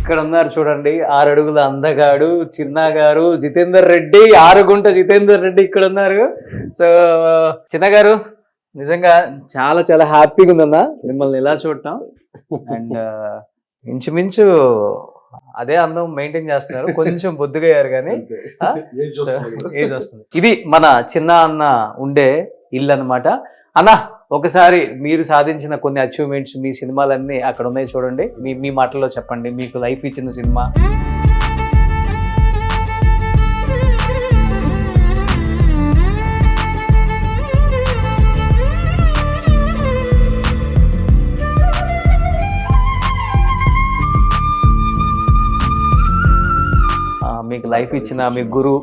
ఇక్కడ ఉన్నారు చూడండి, 6 అడుగుల అందగాడు చిన్న గారు జితేందర్ రెడ్డి, 6 గుంట జితేందర్ రెడ్డి ఇక్కడ ఉన్నారు. సో చిన్న గారు నిజంగా చాలా చాలా హ్యాపీగా ఉందన్న మిమ్మల్ని ఇలా చూడటం. అండ్ ఇంచుమించు అదే అందం మెయింటైన్ చేస్తున్నారు, కొంచెం బొద్దుగా అయ్యారు కానీ ఏజ్ వస్తుంది. ఇది మన చిన్న అన్న ఉండే ఇల్లు అన్నమాట. అన్న ఒకసారి మీరు సాధించిన కొన్ని అచీవ్మెంట్స్, మీ సినిమాలన్నీ అక్కడ ఉన్నాయి చూడండి, మీ మాటల్లో చెప్పండి, మీకు లైఫ్ ఇచ్చిన సినిమా. మీకు లైఫ్ ఇచ్చిన మీ గురువు